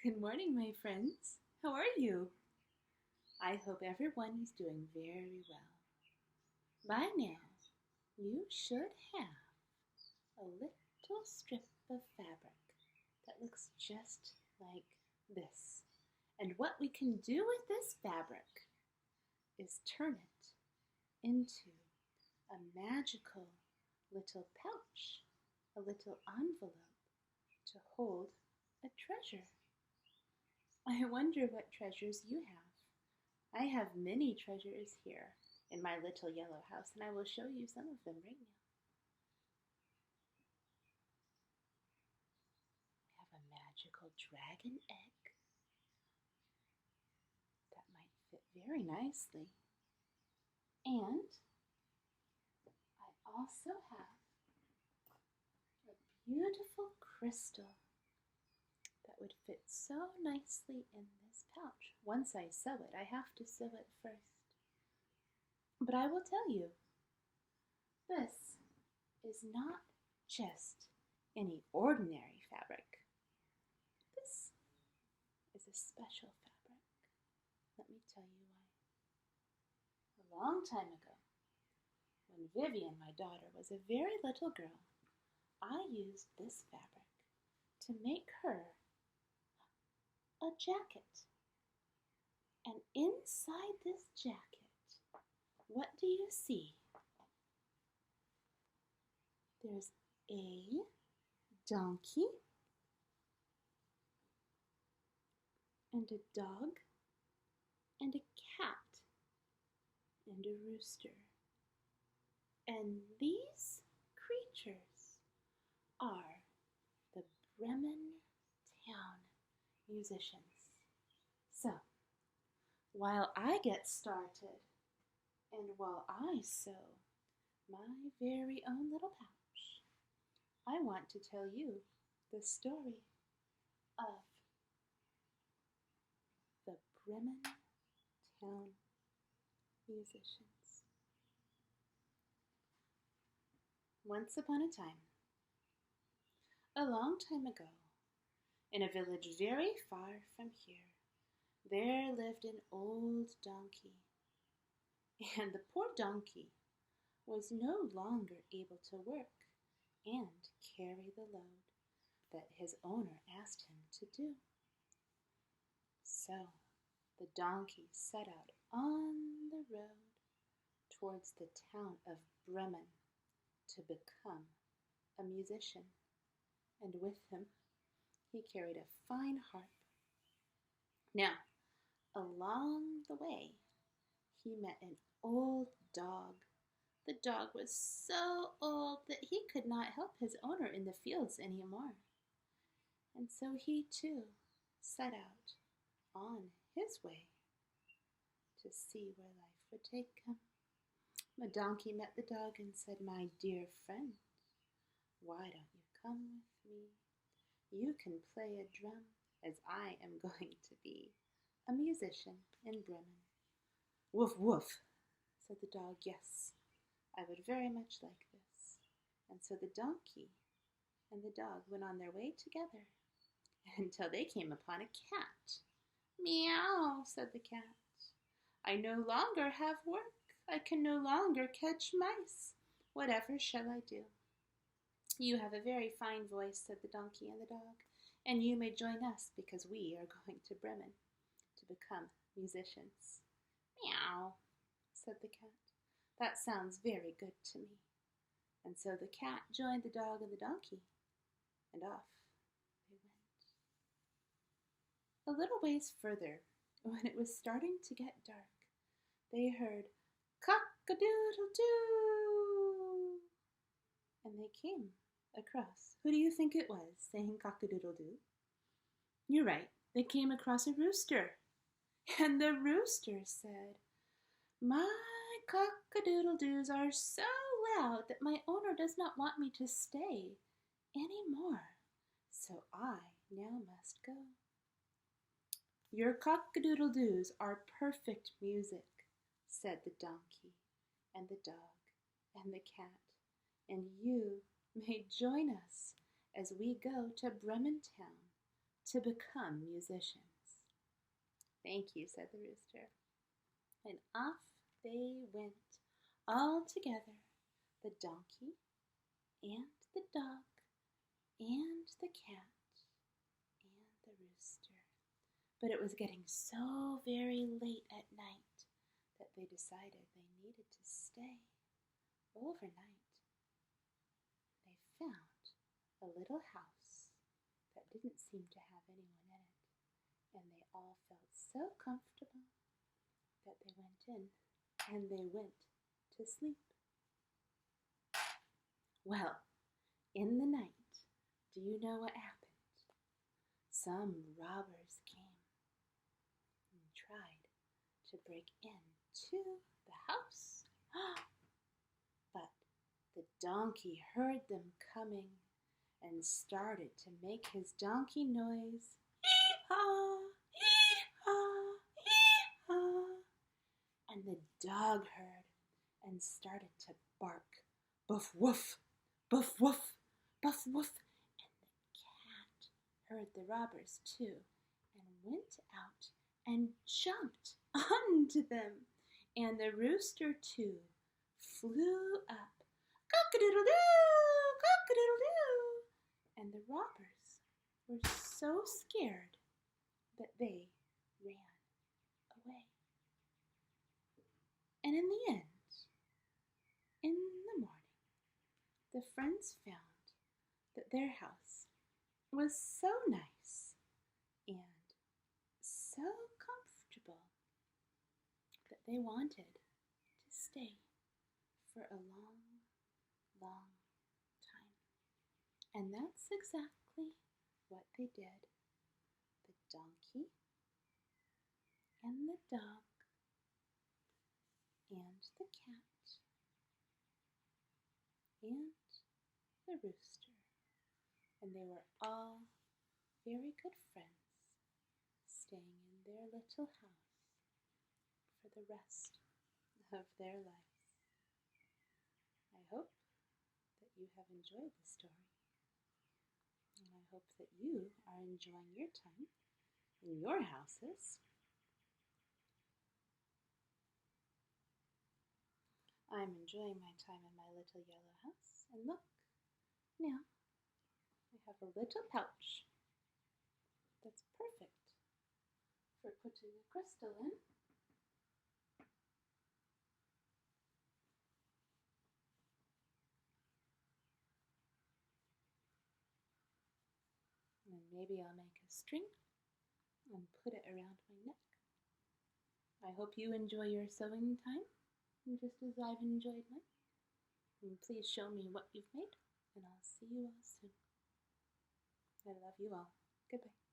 Good morning, my friends. How are you? I hope everyone is doing very well. By now, you should have a little strip of fabric that looks just like this. And what we can do with this fabric is turn it into a magical little pouch, a little envelope to hold a treasure. I wonder what treasures you have. I have many treasures here in my little yellow house, and I will show you some of them right now. I have a magical dragon egg that might fit very nicely. And I also have a beautiful crystal that would fit so nicely in this pouch. Once I sew it, I have to sew it first. But I will tell you, this is not just any ordinary fabric. This is a special fabric. Let me tell you why. A long time ago, when Vivian, my daughter, was a very little girl, I used this fabric to make her a jacket. And inside this jacket, what do you see? There's a donkey and a dog and a cat and a rooster. And these creatures are the Bremen town musicians. So, while I get started and while I sew my very own little pouch, I want to tell you the story of the Bremen town musicians. Once upon a time, a long time ago, in a village very far from here, there lived an old donkey. And the poor donkey was no longer able to work and carry the load that his owner asked him to do. So the donkey set out on the road towards the town of Bremen to become a musician. And with him, he carried a fine harp. Now, along the way, he met an old dog. The dog was so old that he could not help his owner in the fields anymore. And so he too set out on his way to see where life would take him. The donkey met the dog and said, "My dear friend, why don't you come with me? You can play a drum, as I am going to be a musician in Bremen." "Woof, woof," said the dog. "Yes, I would very much like this." And so the donkey and the dog went on their way together until they came upon a cat. "Meow," said the cat. "I no longer have work. I can no longer catch mice. Whatever shall I do?" "You have a very fine voice," said the donkey and the dog, "and you may join us because we are going to Bremen to become musicians." "Meow," said the cat. "That sounds very good to me." And so the cat joined the dog and the donkey, and off they went. A little ways further, when it was starting to get dark, they heard cock-a-doodle-doo, and they came across. Who do you think it was saying cock-a-doodle-doo? You're right, they came across a rooster. And the rooster said, "My cock-a-doodle-doos are so loud that my owner does not want me to stay any more, so I now must go." "Your cock-a-doodle-doos are perfect music," said the donkey and the dog and the cat, "and you may join us as we go to Bremen town to become musicians. Thank you, said the rooster. And off they went, all together, the donkey and the dog and the cat and the rooster. But it was getting so very late at night that they decided they needed to stay overnight. They found a little house that didn't seem to have anyone in it, and they all felt so comfortable that they went in and they went to sleep. Well, in the night, do you know what happened? Some robbers came and tried to break into the house. But the donkey heard them coming and started to make his donkey noise. Hee-haw, hee-haw, hee-haw. And the dog heard and started to bark. Buff, woof, buff, woof, buff, woof. And the cat heard the robbers too and went out and jumped onto them. And the rooster too flew up. Cock-a-doodle-doo, cock-a-doodle-doo. And the robbers were so scared that they ran away. And in the end, in the morning, the friends found that their house was so nice and so comfortable that they wanted to stay for a long, long time. And that's exactly what they did. The donkey and the dog and the cat and the rooster. And they were all very good friends, staying in their little house for the rest of their lives. I hope that you have enjoyed the story, and I hope that you are enjoying your time in your houses. I'm enjoying my time in my little yellow house, and look, now I have a little pouch that's perfect for putting a crystal in. And maybe I'll make a string and put it around my neck. I hope you enjoy your sewing time, just as I've enjoyed mine. And please show me what you've made, and I'll see you all soon. I love you all. Goodbye.